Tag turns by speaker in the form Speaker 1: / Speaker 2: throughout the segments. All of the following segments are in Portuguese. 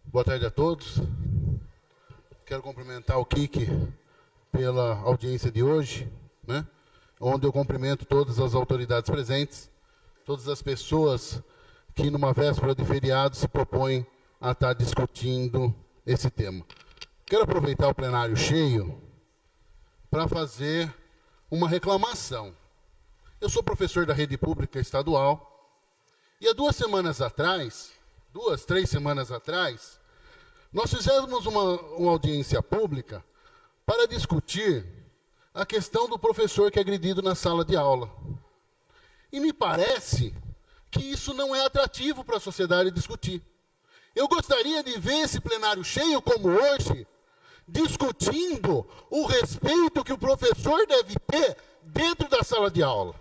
Speaker 1: Boa tarde a todos. Quero cumprimentar o Kiki pela audiência de hoje, né? Onde eu cumprimento todas as autoridades presentes, todas as pessoas que numa véspera de feriado se propõem a estar discutindo esse tema. Quero aproveitar o plenário cheio para fazer uma reclamação. Eu sou professor da rede pública estadual e há 3 semanas atrás, nós fizemos uma audiência pública para discutir a questão do professor que é agredido na sala de aula. E me parece que isso não é atrativo para a sociedade discutir. Eu gostaria de ver esse plenário cheio como hoje, discutindo o respeito que o professor deve ter dentro da sala de aula.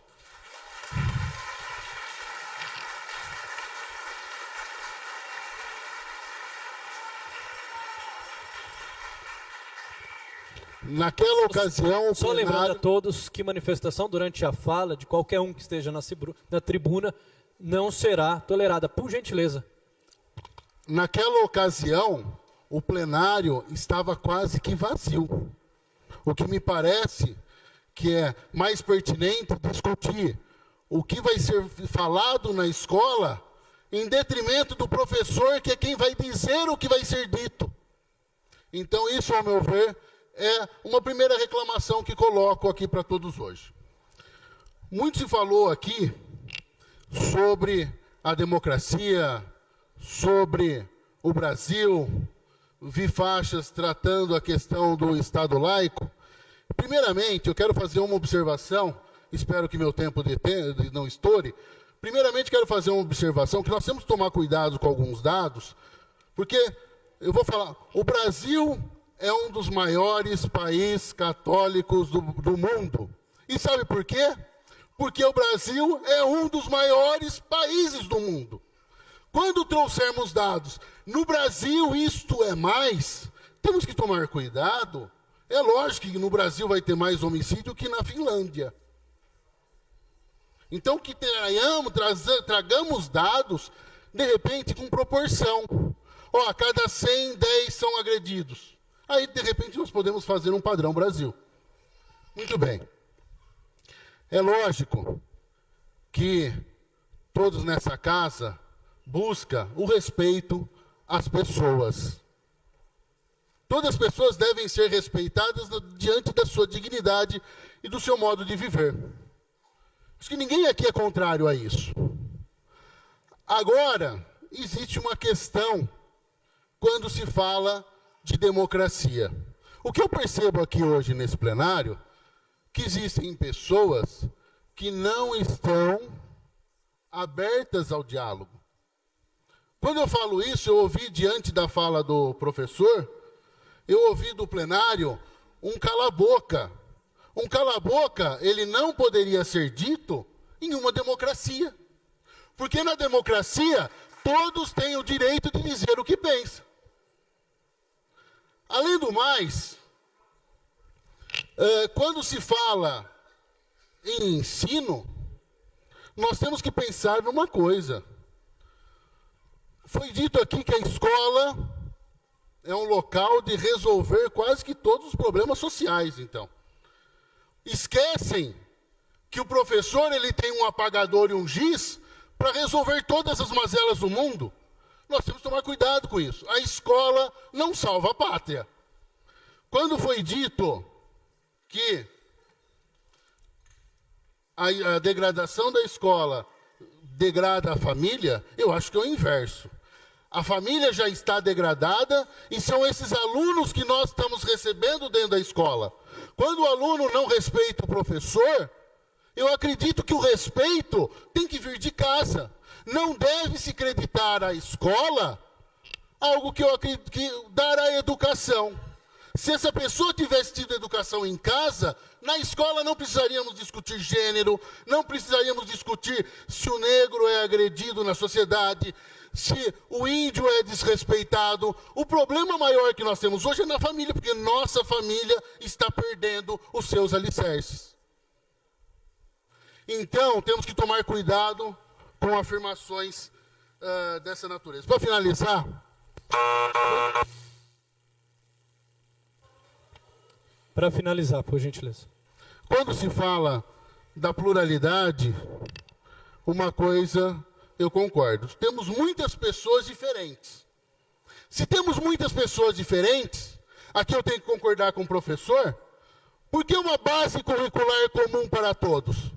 Speaker 1: Naquela ocasião...
Speaker 2: Só lembrando a todos que manifestação durante a fala de qualquer um que esteja na tribuna não será tolerada, por gentileza.
Speaker 1: Naquela ocasião, o plenário estava quase que vazio. O que me parece que é mais pertinente discutir o que vai ser falado na escola em detrimento do professor, que é quem vai dizer o que vai ser dito. Então, isso, ao meu ver, é uma primeira reclamação que coloco aqui para todos hoje. Muito se falou aqui sobre a democracia, sobre o Brasil, vi faixas tratando a questão do Estado laico. Primeiramente, eu quero fazer uma observação, espero que meu tempo não estoure. Primeiramente, quero fazer uma observação, que nós temos que tomar cuidado com alguns dados, porque, eu vou falar, o Brasil é um dos maiores países católicos do mundo. E sabe por quê? Porque o Brasil é um dos maiores países do mundo. Quando trouxermos dados, no Brasil isto é mais, temos que tomar cuidado. É lógico que no Brasil vai ter mais homicídio que na Finlândia. Então, que tragamos dados, de repente, com proporção. Ó, a cada 100, 10 são agredidos. Aí, de repente, nós podemos fazer um padrão Brasil. Muito bem. É lógico que todos nessa casa buscam o respeito às pessoas. Todas as pessoas devem ser respeitadas diante da sua dignidade e do seu modo de viver. Acho que ninguém aqui é contrário a isso. Agora, existe uma questão quando se fala de democracia. O que eu percebo aqui hoje nesse plenário, que existem pessoas que não estão abertas ao diálogo. Quando eu falo isso, eu ouvi diante da fala do professor, eu ouvi do plenário um cala-boca. Um cala-boca, ele não poderia ser dito em uma democracia. Porque na democracia, todos têm o direito de dizer o que pensam. Além do mais, quando se fala em ensino, nós temos que pensar numa coisa. Foi dito aqui que a escola é um local de resolver quase que todos os problemas sociais, então. Esquecem que o professor ele tem um apagador e um giz para resolver todas as mazelas do mundo. Nós temos que tomar cuidado com isso. A escola não salva a pátria. Quando foi dito que a degradação da escola degrada a família, eu acho que é o inverso. A família já está degradada e são esses alunos que nós estamos recebendo dentro da escola. Quando o aluno não respeita o professor, eu acredito que o respeito tem que vir de casa. Não deve se acreditar à escola algo que eu acredito que dará educação. Se essa pessoa tivesse tido educação em casa, na escola não precisaríamos discutir gênero, não precisaríamos discutir se o negro é agredido na sociedade, se o índio é desrespeitado. O problema maior que nós temos hoje é na família, porque nossa família está perdendo os seus alicerces. Então, temos que tomar cuidado com afirmações dessa natureza. Para finalizar,
Speaker 2: Para finalizar, por gentileza.
Speaker 1: Quando se fala da pluralidade, uma coisa eu concordo. Temos muitas pessoas diferentes. Se temos muitas pessoas diferentes, aqui eu tenho que concordar com o professor, por que uma base curricular comum para todos?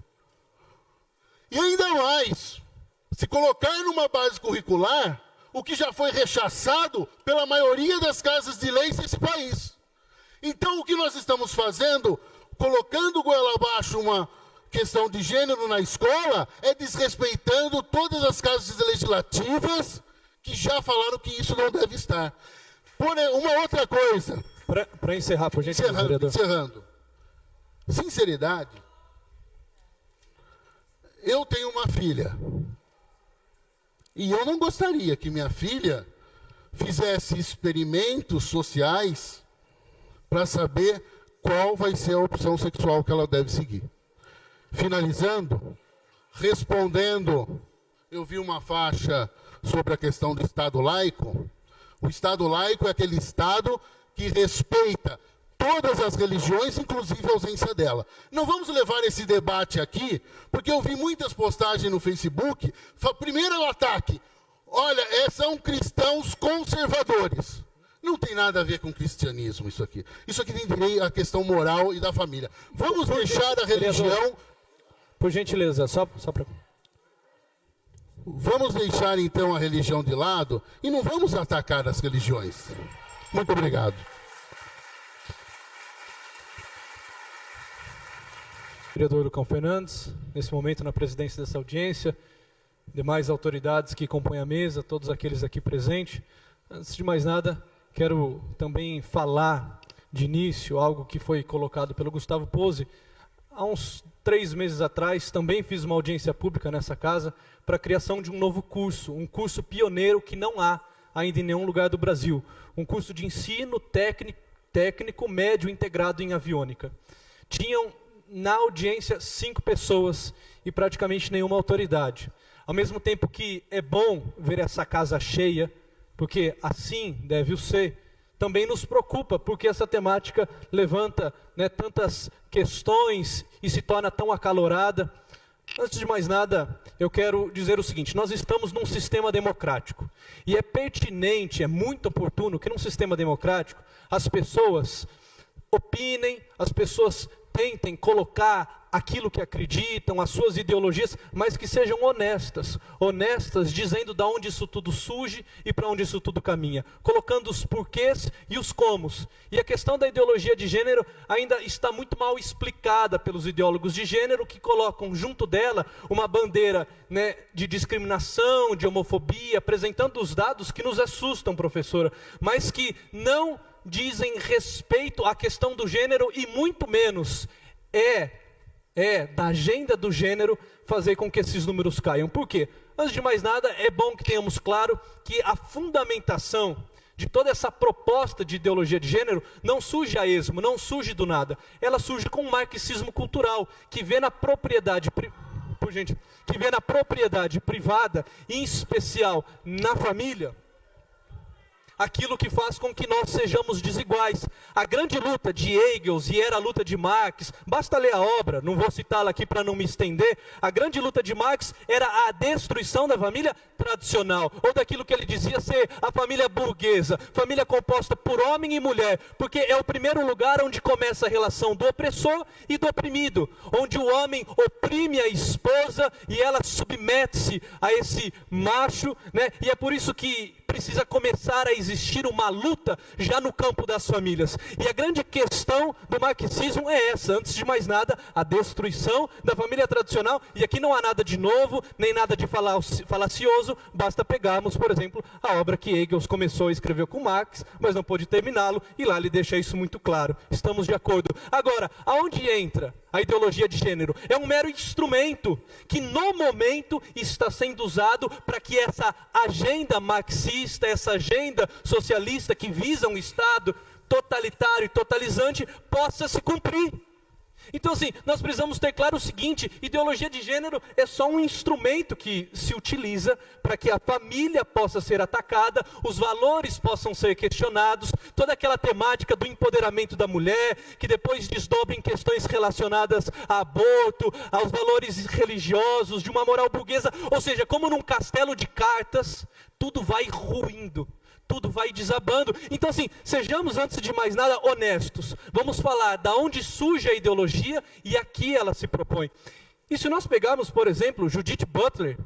Speaker 1: E ainda mais, se colocar numa base curricular, o que já foi rechaçado pela maioria das casas de leis desse país. Então, o que nós estamos fazendo, colocando goela abaixo uma questão de gênero na escola, é desrespeitando todas as casas legislativas que já falaram que isso não deve estar. Porém, uma outra coisa.
Speaker 2: Para encerrar, por gentileza, vereador.
Speaker 1: Encerrando. Sinceridade. Eu tenho uma filha. E eu não gostaria que minha filha fizesse experimentos sociais para saber qual vai ser a opção sexual que ela deve seguir. Finalizando, respondendo, eu vi uma faixa sobre a questão do Estado laico. O Estado laico é aquele Estado que respeita todas as religiões, inclusive a ausência dela. Não vamos levar esse debate aqui, porque eu vi muitas postagens no Facebook. Primeiro o ataque. Olha, são cristãos conservadores. Não tem nada a ver com cristianismo isso aqui. Isso aqui tem direito à questão moral e da família. Vamos deixar a religião...
Speaker 2: Por gentileza, só para...
Speaker 1: Vamos deixar então a religião de lado e não vamos atacar as religiões. Muito obrigado.
Speaker 2: Vereador Lucão Fernandes, nesse momento na presidência dessa audiência, demais autoridades que compõem a mesa, todos aqueles aqui presentes. Antes de mais nada, quero também falar de início algo que foi colocado pelo Gustavo Pose. Há uns 3 meses atrás, também fiz uma audiência pública nessa casa para a criação de um novo curso, um curso pioneiro que não há ainda em nenhum lugar do Brasil. Um curso de ensino técnico médio integrado em aviônica. Tinham na audiência 5 pessoas e praticamente nenhuma autoridade. Ao mesmo tempo que é bom ver essa casa cheia, porque assim deve o ser, também nos preocupa, porque essa temática levanta, né, tantas questões e se torna tão acalorada. Antes de mais nada, eu quero dizer o seguinte: nós estamos num sistema democrático, e é pertinente, é muito oportuno que num sistema democrático as pessoas opinem, as pessoas tentem colocar aquilo que acreditam, as suas ideologias, mas que sejam honestas, dizendo de onde isso tudo surge e para onde isso tudo caminha, colocando os porquês e os comos. E a questão da ideologia de gênero ainda está muito mal explicada pelos ideólogos de gênero, que colocam junto dela uma bandeira, né, de discriminação, de homofobia, apresentando os dados que nos assustam, professora, mas que não dizem respeito à questão do gênero e muito menos da agenda do gênero fazer com que esses números caiam. Por quê? Antes de mais nada, é bom que tenhamos claro que a fundamentação de toda essa proposta de ideologia de gênero não surge a esmo, não surge do nada. Ela surge com um marxismo cultural, que vê na propriedade privada, em especial na família, aquilo que faz com que nós sejamos desiguais. A grande luta de Engels e era a luta de Marx, basta ler a obra, não vou citá-la aqui para não me estender. A grande luta de Marx era a destruição da família tradicional, ou daquilo que ele dizia ser a família burguesa, família composta por homem e mulher, porque é o primeiro lugar onde começa a relação do opressor e do oprimido, onde o homem oprime a esposa e ela submete-se a esse macho, né? E é por isso que precisa começar a existir uma luta já no campo das famílias. E a grande questão do marxismo é essa: antes de mais nada, a destruição da família tradicional. E aqui não há nada de novo, nem nada de falacioso, basta pegarmos, por exemplo, a obra que Engels começou a escrever com Marx, mas não pôde terminá-lo, e lá ele deixa isso muito claro. Estamos de acordo. Agora, aonde entra a ideologia de gênero? É um mero instrumento que no momento está sendo usado para que essa agenda marxista, essa agenda socialista que visa um Estado totalitário e totalizante possa se cumprir. Então, assim, nós precisamos ter claro o seguinte: ideologia de gênero é só um instrumento que se utiliza para que a família possa ser atacada, os valores possam ser questionados, toda aquela temática do empoderamento da mulher, que depois desdobra em questões relacionadas a aborto, aos valores religiosos, de uma moral burguesa, ou seja, como num castelo de cartas, tudo vai ruindo. Tudo vai desabando. Então, assim, sejamos antes de mais nada honestos. Vamos falar da onde surge a ideologia e aqui ela se propõe. E se nós pegarmos, por exemplo, Judith Butler,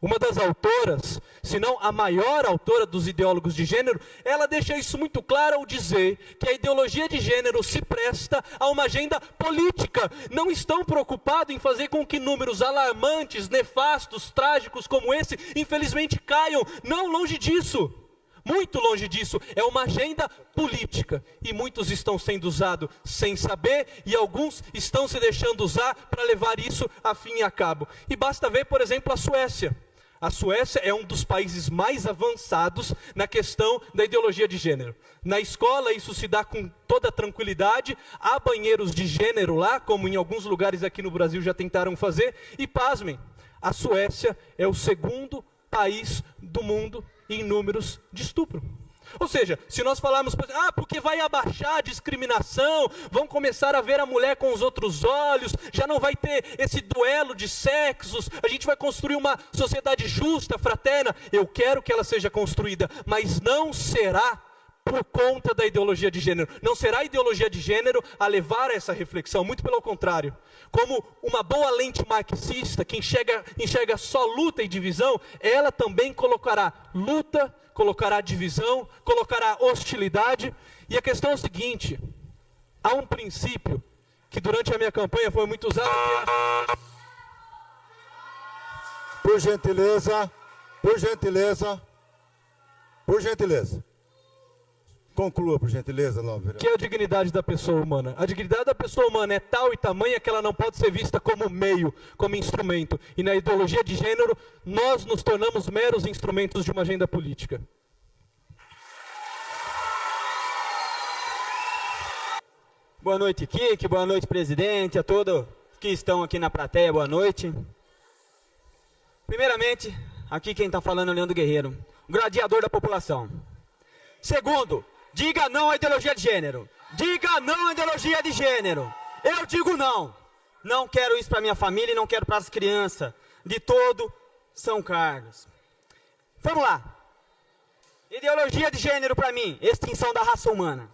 Speaker 2: uma das autoras, se não a maior autora dos ideólogos de gênero, ela deixa isso muito claro ao dizer que a ideologia de gênero se presta a uma agenda política. Não estão preocupados em fazer com que números alarmantes, nefastos, trágicos como esse, infelizmente caiam. Não, longe disso. Muito longe disso, é uma agenda política, e muitos estão sendo usados sem saber, e alguns estão se deixando usar para levar isso a fim e a cabo. E basta ver, por exemplo, a Suécia. A Suécia é um dos países mais avançados na questão da ideologia de gênero. Na escola isso se dá com toda tranquilidade, há banheiros de gênero lá, como em alguns lugares aqui no Brasil já tentaram fazer, e pasmem, a Suécia é o segundo país do mundo em números de estupro. Ou seja, se nós falarmos, porque vai abaixar a discriminação, vão começar a ver a mulher com os outros olhos, já não vai ter esse duelo de sexos, a gente vai construir uma sociedade justa, fraterna. Eu quero que ela seja construída, mas não será por conta da ideologia de gênero. Não será a ideologia de gênero a levar a essa reflexão, muito pelo contrário. Como uma boa lente marxista que enxerga só luta e divisão, ela também colocará luta, colocará divisão, colocará hostilidade. E a questão é o seguinte: há um princípio que durante a minha campanha foi muito usado, que é...
Speaker 1: Por gentileza, por gentileza, por gentileza. Conclua, por gentileza, novo vereador.
Speaker 2: Que é a dignidade da pessoa humana. A dignidade da pessoa humana é tal e tamanha que ela não pode ser vista como meio, como instrumento. E na ideologia de gênero, nós nos tornamos meros instrumentos de uma agenda política.
Speaker 3: Boa noite, Kiki. Boa noite, presidente. A todos que estão aqui na plateia, boa noite. Primeiramente, aqui quem está falando é o Leandro Guerreiro, o gladiador da população. Segundo, diga não à ideologia de gênero. Diga não à ideologia de gênero. Eu digo não. Não quero isso para minha família e não quero para as crianças de todo São Carlos. Vamos lá. Ideologia de gênero para mim, extinção da raça humana.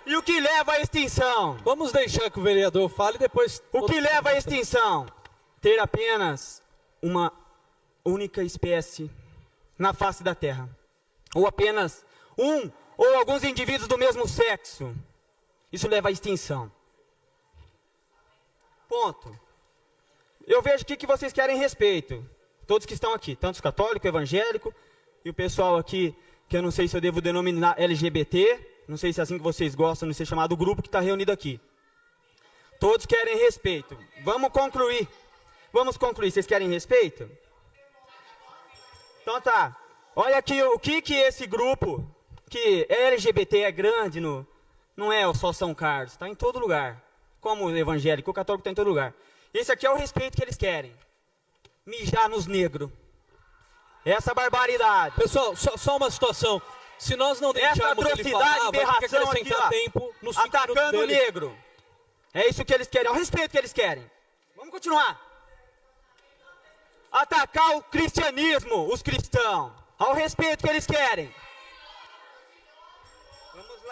Speaker 3: E o que leva à extinção?
Speaker 2: Vamos deixar que o vereador fale e depois...
Speaker 3: O que leva à extinção? Ter apenas uma única espécie na face da terra, ou apenas um ou alguns indivíduos do mesmo sexo. Isso leva à extinção. Ponto. Eu vejo aqui que vocês querem respeito, todos que estão aqui, tanto os católicos, evangélicos, e o pessoal aqui, que eu não sei se eu devo denominar LGBT, não sei se é assim que vocês gostam de ser chamado, o grupo que está reunido aqui. Todos querem respeito. Vamos concluir. Vamos concluir. Vocês querem respeito? Então tá, olha aqui o que esse grupo, que LGBT é grande, não é só São Carlos, está em todo lugar. Como o evangélico, o católico está em todo lugar. Esse aqui é o respeito que eles querem. Mijar nos negros. Essa barbaridade.
Speaker 2: Pessoal, só uma situação. Se nós não deixarmos ele falar, vai ter que acrescentar tempo nos 5 minutos
Speaker 3: atacando o
Speaker 2: dele.
Speaker 3: negro. É isso que eles querem, é o respeito que eles querem. Vamos continuar. Atacar o cristianismo, os cristãos, ao respeito que eles querem. Vamos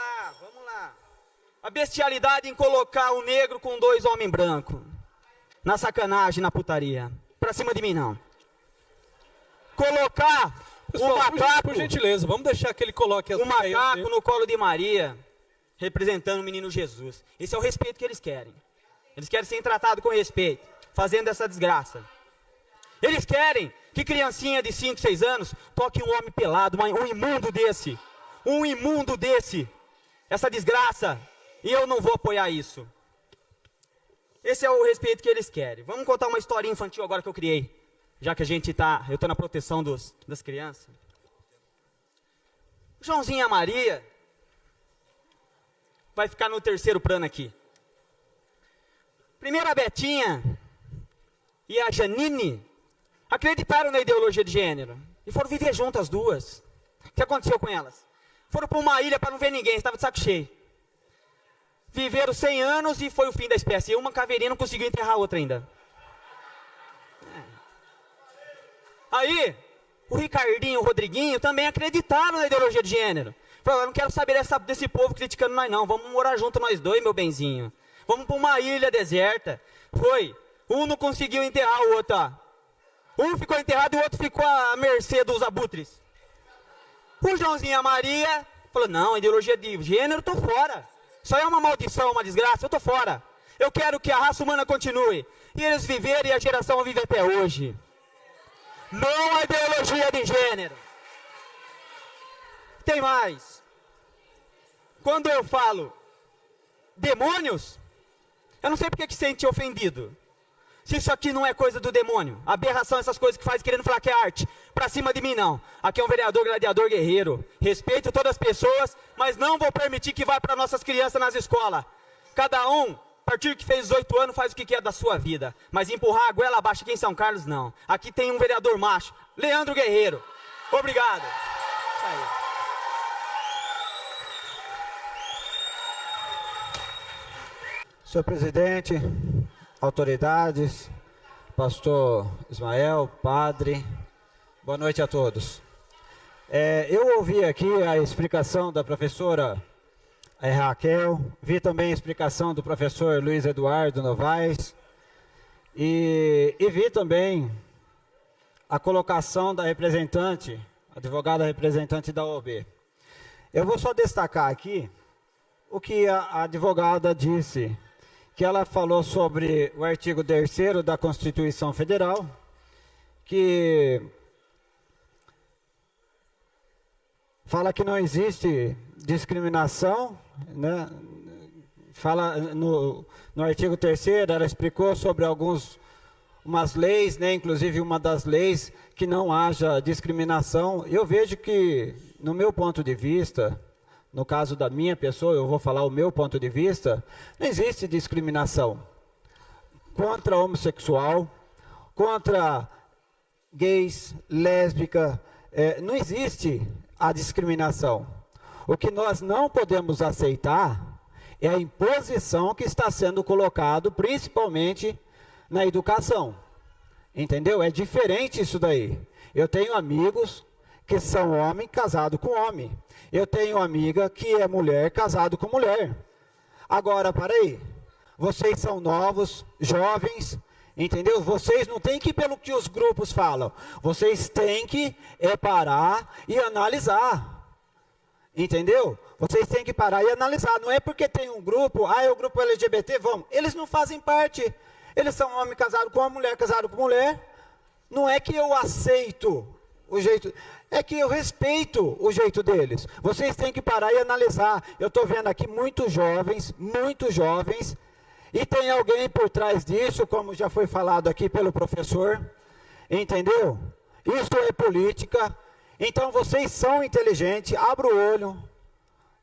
Speaker 3: lá. A bestialidade em colocar o negro com 2 homens brancos. Na sacanagem, na putaria. Pra cima de mim, não. Colocar
Speaker 2: Pessoal,
Speaker 3: o macaco...
Speaker 2: por gentileza, vamos deixar que ele coloque as
Speaker 3: o
Speaker 2: ideias
Speaker 3: macaco
Speaker 2: dele.
Speaker 3: no colo de Maria, representando o menino Jesus. Esse é o respeito que eles querem. Eles querem ser tratados com respeito, fazendo essa desgraça. Eles querem que criancinha de 5, 6 anos toque um homem pelado, um imundo desse. Um imundo desse. Essa desgraça. E eu não vou apoiar isso. Esse é o respeito que eles querem. Vamos contar uma historinha infantil agora que eu criei. Já que eu estou na proteção das crianças. Joãozinho e a Maria vai ficar no terceiro plano aqui. Primeiro a Betinha e a Janine acreditaram na ideologia de gênero e foram viver juntas as duas. O que aconteceu com elas? Foram para uma ilha para não ver ninguém, estavam de saco cheio. Viveram 100 anos e foi o fim da espécie. E uma caveirinha não conseguiu enterrar a outra ainda. Aí, o Ricardinho e o Rodriguinho também acreditaram na ideologia de gênero. Falaram, eu não quero saber desse povo criticando nós não, vamos morar junto nós dois, meu benzinho. Vamos para uma ilha deserta. Foi. Um não conseguiu enterrar o outro, ó. Um ficou enterrado e o outro ficou à mercê dos abutres. O Joãozinho e a Maria falou, não, a ideologia de gênero, tô fora. Isso aí é uma maldição, uma desgraça, eu tô fora. Eu quero que a raça humana continue. E eles viveram e a geração vive até hoje. Não a ideologia de gênero. Tem mais. Quando eu falo demônios, eu não sei porque que sente ofendido. Se isso aqui não é coisa do demônio, aberração, essas coisas que faz querendo falar que é arte, pra cima de mim não. Aqui é um vereador, gladiador, guerreiro. Respeito todas as pessoas, mas não vou permitir que vá para nossas crianças nas escolas. Cada um, a partir que fez 18 anos, faz o que quer da sua vida. Mas empurrar a goela abaixo aqui em São Carlos, não. Aqui tem um vereador macho, Leandro Guerreiro. Obrigado. Aí.
Speaker 4: Senhor presidente, autoridades, pastor Ismael, padre, boa noite a todos. Eu ouvi aqui a explicação da professora Raquel, vi também a explicação do professor Luiz Eduardo Novaes e vi também a colocação da representante, advogada representante da OAB. Eu vou só destacar aqui o que a advogada disse, que ela falou sobre o artigo 3º da Constituição Federal, que fala que não existe discriminação, né? Fala no artigo 3º, ela explicou sobre umas leis, né? Inclusive uma das leis que não haja discriminação. Eu vejo que, no meu ponto de vista, no caso da minha pessoa, eu vou falar o meu ponto de vista, não existe discriminação contra homossexual, contra gays, lésbica, não existe a discriminação. O que nós não podemos aceitar é a imposição que está sendo colocado, principalmente na educação. Entendeu? É diferente isso daí. Eu tenho amigos que são homem casado com homem. Eu tenho amiga que é mulher casado com mulher. Agora, para aí. Vocês são novos, jovens, entendeu? Vocês não têm que ir pelo que os grupos falam. Vocês têm que parar e analisar. Entendeu? Vocês têm que parar e analisar. Não é porque tem um grupo, é o grupo LGBT, vamos. Eles não fazem parte. Eles são homem casado com uma mulher, casado com mulher. Não é que eu aceito o jeito, é que eu respeito o jeito deles. Vocês têm que parar e analisar. Eu estou vendo aqui muitos jovens, e tem alguém por trás disso, como já foi falado aqui pelo professor, entendeu? Isto é política. Então vocês são inteligentes, abra o olho,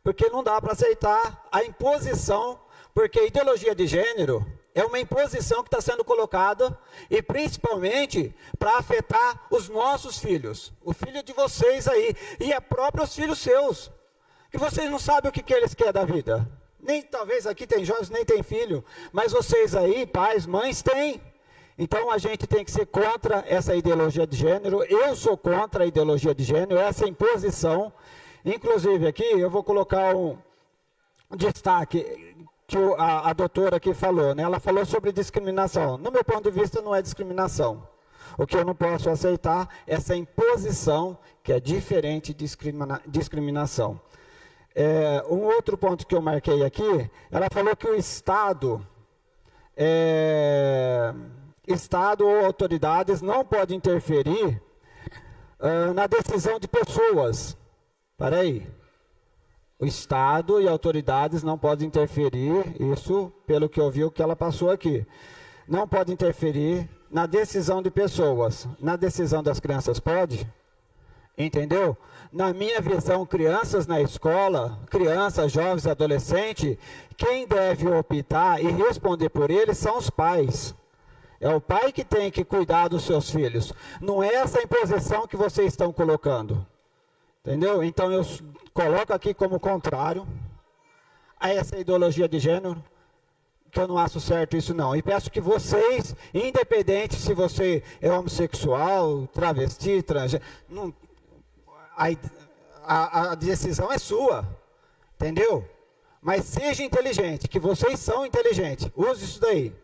Speaker 4: porque não dá para aceitar a imposição, porque a ideologia de gênero é uma imposição que está sendo colocada, e principalmente para afetar os nossos filhos, o filho de vocês aí, e é próprio os filhos seus, que vocês não sabem o que eles querem da vida. Nem, talvez aqui tem jovens, nem tem filho, mas vocês aí, pais, mães, têm. Então a gente tem que ser contra essa ideologia de gênero. Eu sou contra a ideologia de gênero, essa imposição. Inclusive aqui eu vou colocar um destaque que a doutora aqui falou, né? Ela falou sobre discriminação. No meu ponto de vista não é discriminação. O que eu não posso aceitar é essa imposição, que é diferente de discriminação. Um outro ponto que eu marquei aqui, ela falou que o Estado ou autoridades não podem interferir na decisão de pessoas. Para aí. O Estado e autoridades não podem interferir, isso pelo que eu vi o que ela passou aqui. Não pode interferir na decisão de pessoas. Na decisão das crianças pode? Entendeu? Na minha visão, crianças na escola, crianças, jovens, adolescentes, quem deve optar e responder por eles são os pais. É o pai que tem que cuidar dos seus filhos. Não é essa imposição que vocês estão colocando. Entendeu? Então eu coloco aqui como contrário a essa ideologia de gênero, que eu não acho certo isso não. E peço que vocês, independente se você é homossexual, travesti, transgênero, a decisão é sua, entendeu? Mas seja inteligente, que vocês são inteligentes. Use isso daí.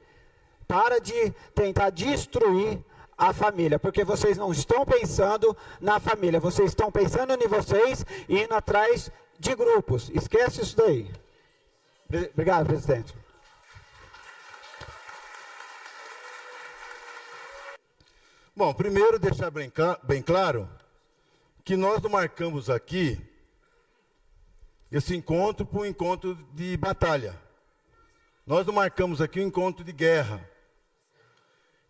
Speaker 4: Para de tentar destruir a família, porque vocês não estão pensando na família, vocês estão pensando em vocês e indo atrás de grupos. Esquece isso daí. Obrigado, presidente.
Speaker 5: Bom, primeiro deixar bem claro que nós não marcamos aqui esse encontro para um encontro de batalha. Nós não marcamos aqui um encontro de guerra.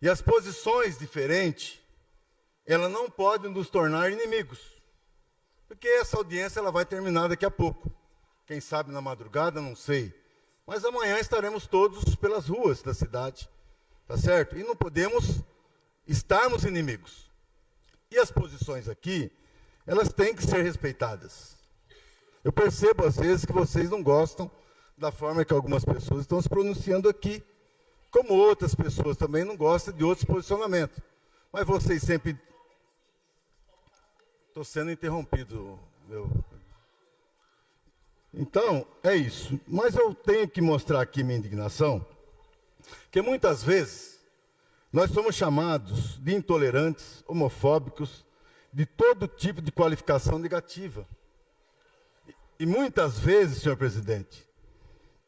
Speaker 5: E as posições diferentes, elas não podem nos tornar inimigos. Porque essa audiência ela vai terminar daqui a pouco. Quem sabe na madrugada, não sei. Mas amanhã estaremos todos pelas ruas da cidade. Tá certo? E não podemos estarmos inimigos. E as posições aqui, elas têm que ser respeitadas. Eu percebo às vezes que vocês não gostam da forma que algumas pessoas estão se pronunciando aqui, como outras pessoas também não gostam de outros posicionamentos. Mas vocês sempre... Estou sendo interrompido, meu... Então, é isso. Mas eu tenho que mostrar aqui minha indignação, que muitas vezes nós somos chamados de intolerantes, homofóbicos, de todo tipo de qualificação negativa. E muitas vezes, senhor presidente,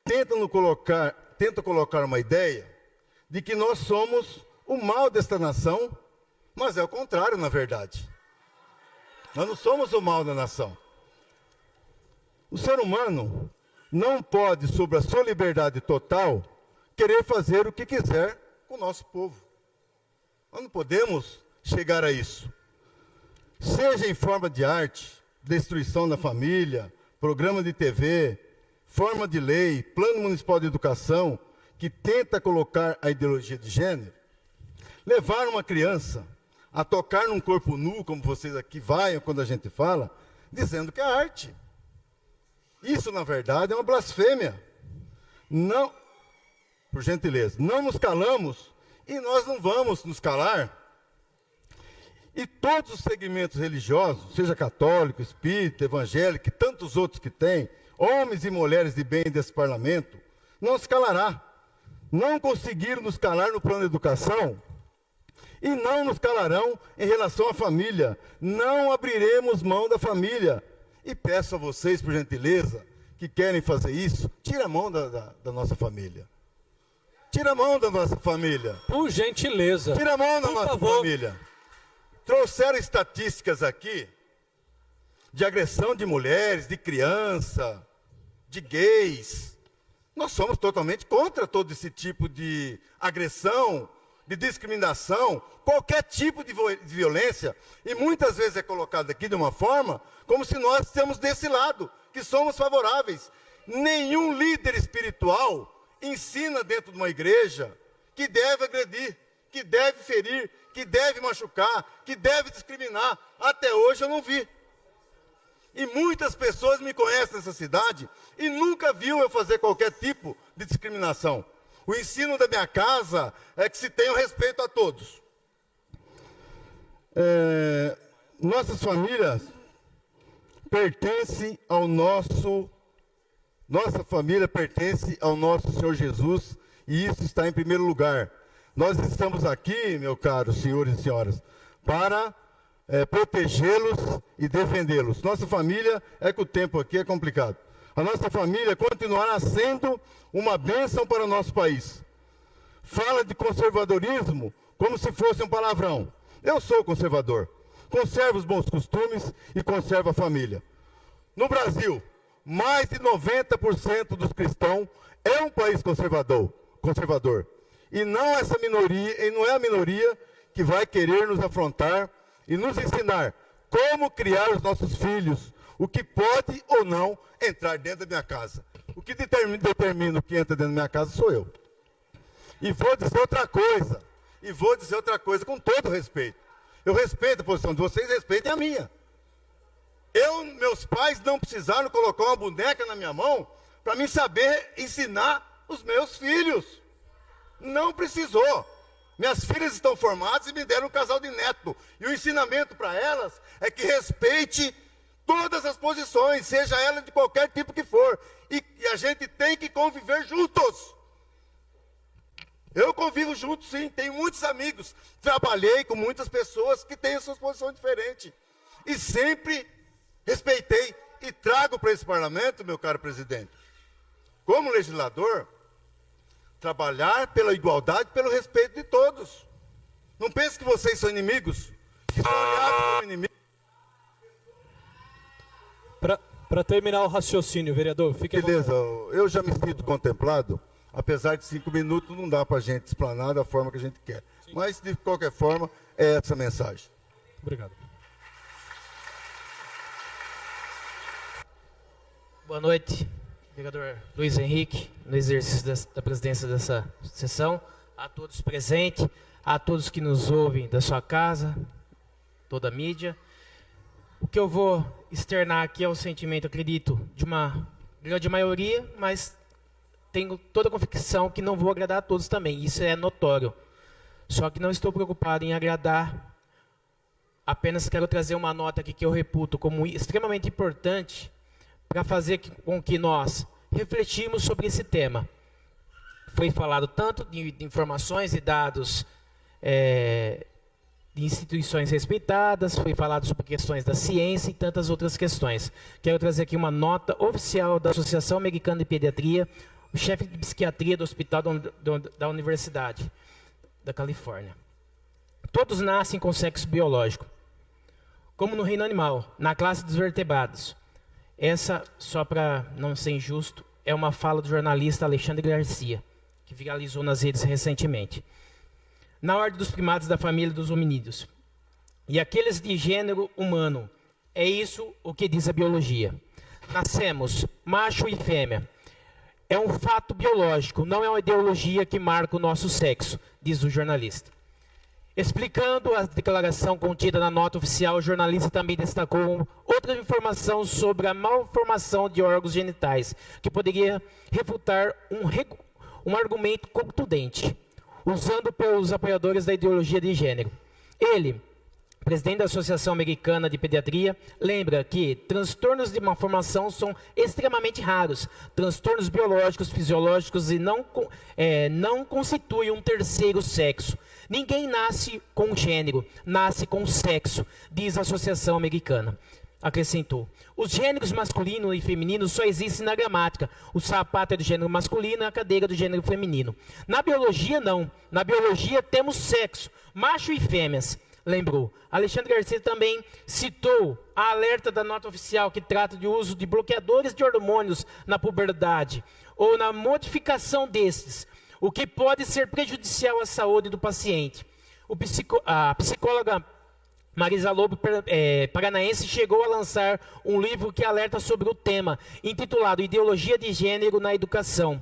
Speaker 5: tentam colocar uma ideia de que nós somos o mal desta nação, mas é o contrário, na verdade. Nós não somos o mal da nação. O ser humano não pode, sob a sua liberdade total, querer fazer o que quiser com o nosso povo. Nós não podemos chegar a isso. Seja em forma de arte, destruição da família, programa de TV, forma de lei, plano municipal de educação, que tenta colocar a ideologia de gênero, levar uma criança a tocar num corpo nu, como vocês aqui vaiam quando a gente fala, dizendo que é arte. Isso, na verdade, é uma blasfêmia. Não, por gentileza, não nos calamos e nós não vamos nos calar. E todos os segmentos religiosos, seja católico, espírita, evangélico e tantos outros que tem, homens e mulheres de bem desse parlamento, não se calará. Não conseguiram nos calar no plano de educação e não nos calarão em relação à família. Não abriremos mão da família. E peço a vocês, por gentileza, que querem fazer isso, tira a mão da nossa família. Tira a mão da nossa família.
Speaker 2: Por gentileza.
Speaker 5: Tira a mão da
Speaker 2: Por
Speaker 5: nossa
Speaker 2: favor.
Speaker 5: família. Trouxeram estatísticas aqui de agressão de mulheres, de criança, de gays. Nós somos totalmente contra todo esse tipo de agressão, de discriminação, qualquer tipo de violência. E muitas vezes é colocado aqui de uma forma como se nós estamos desse lado, que somos favoráveis. Nenhum líder espiritual ensina dentro de uma igreja que deve agredir, que deve ferir, que deve machucar, que deve discriminar. Até hoje eu não vi. E muitas pessoas me conhecem nessa cidade e nunca viu eu fazer qualquer tipo de discriminação. O ensino da minha casa é que se tenha respeito a todos. Nossas famílias pertencem ao nosso... Nossa família pertence ao nosso Senhor Jesus e isso está em primeiro lugar. Nós estamos aqui, meus caros senhores e senhoras, para protegê-los e defendê-los. Nossa família, é que o tempo aqui é complicado. A nossa família continuará sendo uma bênção para o nosso país. Fala de conservadorismo como se fosse um palavrão. Eu sou conservador. Conservo os bons costumes e conservo a família. No Brasil, mais de 90% dos cristãos é um país conservador. E não essa minoria, e não é a minoria que vai querer nos afrontar e nos ensinar como criar os nossos filhos, o que pode ou não entrar dentro da minha casa. O que determina o que entra dentro da minha casa sou eu. E vou dizer outra coisa, com todo respeito. Eu respeito a posição de vocês, respeitem a minha. Meus pais não precisaram colocar uma boneca na minha mão para mim saber ensinar os meus filhos. Não precisou. Minhas filhas estão formadas e me deram um casal de neto. E o ensinamento para elas é que respeite todas as posições, seja ela de qualquer tipo que for. E a gente tem que conviver juntos. Eu convivo junto, sim. Tenho muitos amigos. Trabalhei com muitas pessoas que têm as suas posições diferentes. E sempre respeitei e trago para esse parlamento, meu caro presidente, como legislador, trabalhar pela igualdade, pelo respeito de todos. Não pense que vocês são inimigos, que são aliados como inimigos.
Speaker 2: Para terminar o raciocínio, vereador, fique à vontade.
Speaker 5: Beleza, eu já me sinto contemplado, apesar de 5 minutos não dá para a gente explanar da forma que a gente quer. Sim. Mas, de qualquer forma, é essa a mensagem.
Speaker 2: Obrigado.
Speaker 6: Boa noite, vereador Luiz Henrique, no exercício da presidência dessa sessão, a todos presentes, a todos que nos ouvem da sua casa, toda a mídia. O que eu vou externar aqui é o sentimento, acredito, de uma grande maioria, mas tenho toda a convicção que não vou agradar a todos também, isso é notório. Só que não estou preocupado em agradar, apenas quero trazer uma nota aqui que eu reputo como extremamente importante para fazer com que nós refletimos sobre esse tema. Foi falado tanto de informações e dados de instituições respeitadas, foi falado sobre questões da ciência e tantas outras questões. Quero trazer aqui uma nota oficial da Associação Americana de Pediatria, o chefe de psiquiatria do Hospital da Universidade da Califórnia. Todos nascem com sexo biológico, como no reino animal, na classe dos vertebrados. Essa, só para não ser injusto, é uma fala do jornalista Alexandre Garcia, que viralizou nas redes recentemente. Na ordem dos primatas da família dos hominídeos. E aqueles de gênero humano. É isso o que diz a biologia. Nascemos macho e fêmea. É um fato biológico, não é uma ideologia que marca o nosso sexo, diz o jornalista. Explicando a declaração contida na nota oficial, o jornalista também destacou outra informação sobre a malformação de órgãos genitais, que poderia refutar um argumento contundente, usando pelos apoiadores da ideologia de gênero. Ele, presidente da Associação Americana de Pediatria, lembra que transtornos de malformação são extremamente raros, transtornos biológicos, fisiológicos e não constituem um terceiro sexo. Ninguém nasce com gênero, nasce com sexo, diz a Associação Americana. Acrescentou, os gêneros masculino e feminino só existem na gramática. O sapato é do gênero masculino e a cadeira do gênero feminino. Na biologia, não. Na biologia temos sexo, macho e fêmeas. Lembrou. Alexandre Garcia também citou a alerta da nota oficial que trata de uso de bloqueadores de hormônios na puberdade ou na modificação desses, o que pode ser prejudicial à saúde do paciente. A psicóloga Marisa Lobo, paranaense, chegou a lançar um livro que alerta sobre o tema, intitulado Ideologia de Gênero na Educação.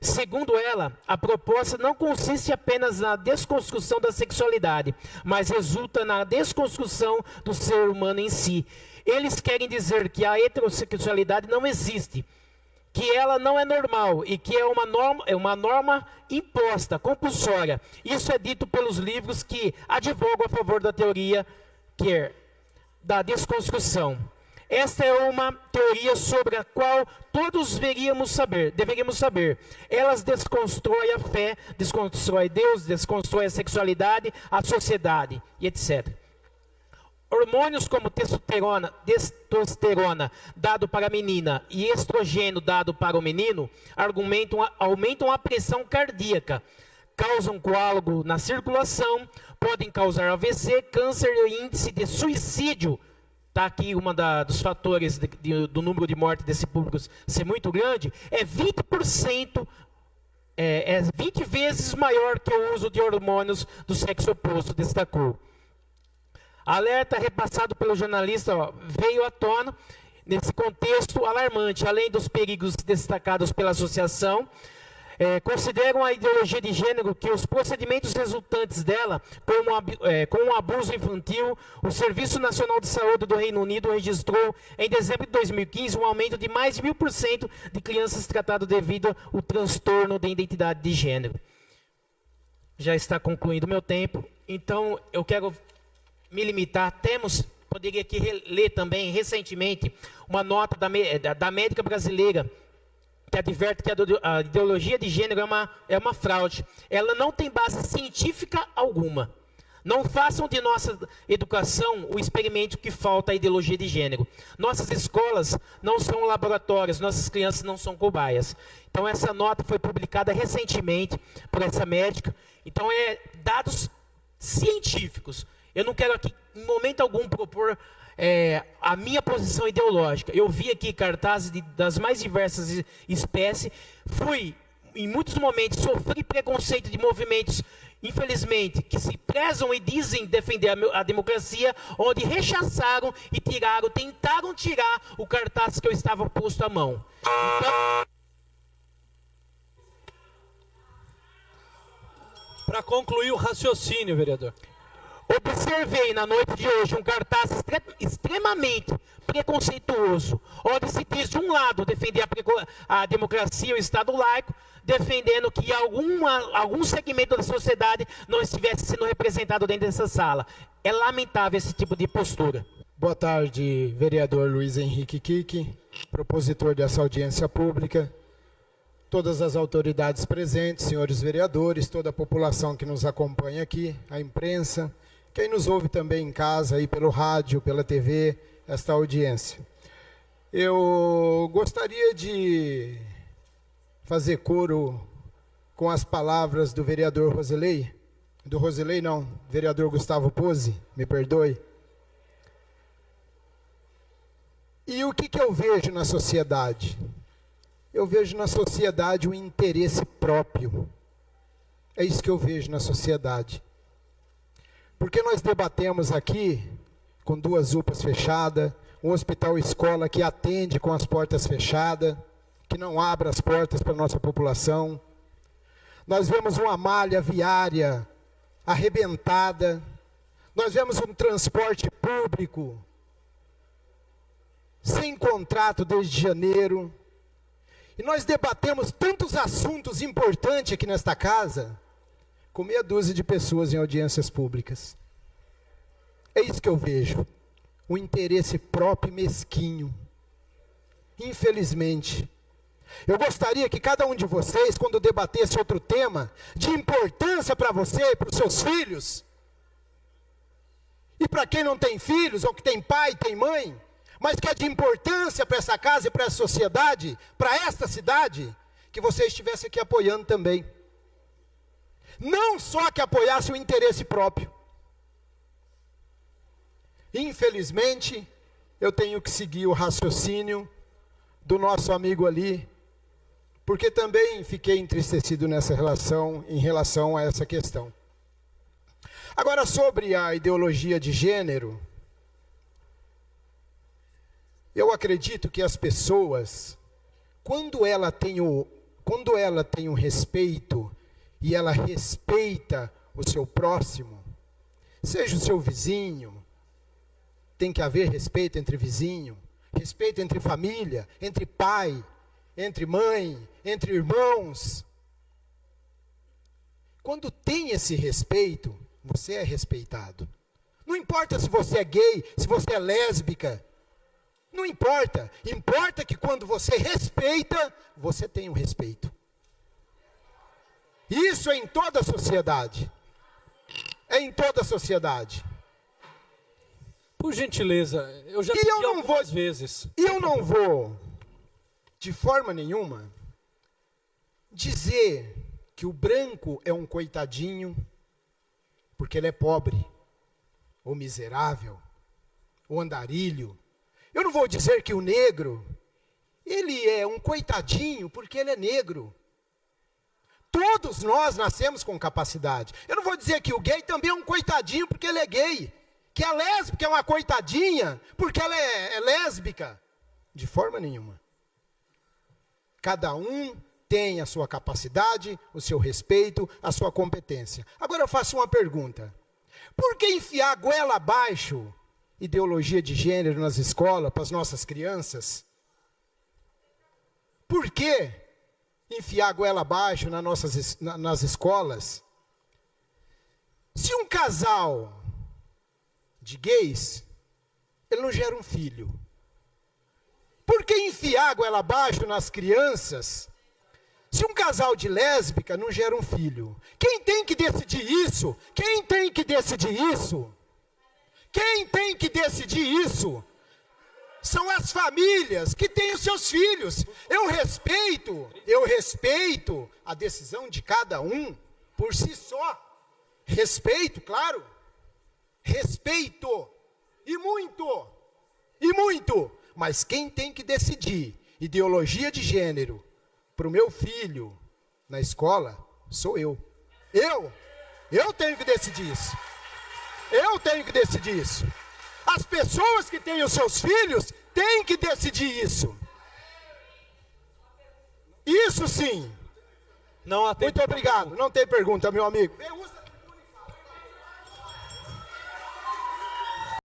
Speaker 6: Segundo ela, a proposta não consiste apenas na desconstrução da sexualidade, mas resulta na desconstrução do ser humano em si. Eles querem dizer que a heterossexualidade não existe, que ela não é normal e que é uma norma imposta, compulsória. Isso é dito pelos livros que advogam a favor da teoria da desconstrução. Esta é uma teoria sobre a qual todos deveríamos saber. Elas desconstroem a fé, desconstroem Deus, desconstroem a sexualidade, a sociedade e etc. Hormônios como testosterona dado para a menina e estrogênio dado para o menino aumentam a pressão cardíaca, causam coágulo na circulação, podem causar AVC, câncer e índice de suicídio. Está aqui dos fatores do número de morte desse público ser muito grande, é 20%, 20 vezes maior que o uso de hormônios do sexo oposto, destacou. Alerta repassado pelo jornalista veio à tona nesse contexto alarmante, além dos perigos destacados pela associação. Consideram a ideologia de gênero que os procedimentos resultantes dela, como o abuso infantil, o Serviço Nacional de Saúde do Reino Unido registrou em dezembro de 2015 um aumento de mais de 1000% de crianças tratadas devido ao transtorno de identidade de gênero. Já está concluindo meu tempo, então eu quero me limitar. Poderia aqui ler também recentemente uma nota da médica brasileira, que adverte que a ideologia de gênero é uma fraude. Ela não tem base científica alguma. Não façam de nossa educação o experimento que falta a ideologia de gênero. Nossas escolas não são laboratórios, nossas crianças não são cobaias. Então essa nota foi publicada recentemente por essa médica. Então dados científicos. Eu não quero aqui, em momento algum, propor a minha posição ideológica. Eu vi aqui cartazes das mais diversas espécies, em muitos momentos, sofri preconceito de movimentos, infelizmente, que se prezam e dizem defender a democracia, onde rechaçaram e tentaram tirar o cartaz que eu estava posto à mão. Então,
Speaker 2: para concluir o raciocínio, vereador.
Speaker 6: Observei na noite de hoje um cartaz extremamente preconceituoso, onde se diz, de um lado, defender a democracia, o Estado laico, defendendo que algum segmento da sociedade não estivesse sendo representado dentro dessa sala. É lamentável esse tipo de postura.
Speaker 7: Boa tarde, vereador Luiz Henrique Kiki, propositor dessa audiência pública, todas as autoridades presentes, senhores vereadores, toda a população que nos acompanha aqui, a imprensa, quem nos ouve também em casa, aí pelo rádio, pela TV, esta audiência. Eu gostaria de fazer coro com as palavras do vereador vereador Gustavo Pozzi, me perdoe. E o que eu vejo na sociedade? Eu vejo na sociedade o interesse próprio. É isso que eu vejo na sociedade. Porque nós debatemos aqui com 2 UPAs fechadas, um hospital-escola que atende com as portas fechadas, que não abre as portas para a nossa população. Nós vemos uma malha viária arrebentada. Nós vemos um transporte público sem contrato desde janeiro. E nós debatemos tantos assuntos importantes aqui nesta casa, com meia dúzia de pessoas em audiências públicas. É isso que eu vejo. Um interesse próprio e mesquinho. Infelizmente. Eu gostaria que cada um de vocês, quando debatesse outro tema, de importância para você e para os seus filhos, e para quem não tem filhos, ou que tem pai, tem mãe, mas que é de importância para essa casa e para essa sociedade, para esta cidade, que você estivesse aqui apoiando também. Não só que apoiasse o interesse próprio. Infelizmente, eu tenho que seguir o raciocínio do nosso amigo ali, porque também fiquei entristecido em relação a essa questão. Agora, sobre a ideologia de gênero, eu acredito que as pessoas, quando ela tem um respeito, e ela respeita o seu próximo, seja o seu vizinho, tem que haver respeito entre vizinho, respeito entre família, entre pai, entre mãe, entre irmãos. Quando tem esse respeito, você é respeitado. Não importa se você é gay, se você é lésbica, não importa. Importa que quando você respeita, você tem um respeito. Isso é em toda a sociedade. É em toda a sociedade.
Speaker 2: Por gentileza, eu já pedi algumas vezes.
Speaker 7: E eu não vou, de forma nenhuma, dizer que o branco é um coitadinho, porque ele é pobre, ou miserável, ou andarilho. Eu não vou dizer que o negro, ele é um coitadinho, porque ele é negro. Todos nós nascemos com capacidade. Eu não vou dizer que o gay também é um coitadinho porque ele é gay. Que a lésbica é uma coitadinha porque ela é lésbica. De forma nenhuma. Cada um tem a sua capacidade, o seu respeito, a sua competência. Agora eu faço uma pergunta. Por que enfiar a goela abaixo ideologia de gênero nas escolas para as nossas crianças? Por que enfiar a goela abaixo nas escolas? Se um casal de gays, ele não gera um filho. Por que enfiar a goela abaixo nas crianças? Se um casal de lésbica não gera um filho. Quem tem que decidir isso? Quem tem que decidir isso? Quem tem que decidir isso? São as famílias que têm os seus filhos. Eu respeito a decisão de cada um por si só. Respeito, claro. Respeito. E muito. Mas quem tem que decidir ideologia de gênero para o meu filho na escola sou eu. Eu tenho que decidir isso. Eu tenho que decidir isso. As pessoas que têm os seus filhos têm que decidir isso. Isso sim.
Speaker 3: Não há tempo.
Speaker 7: Muito obrigado. Não tem pergunta, meu amigo.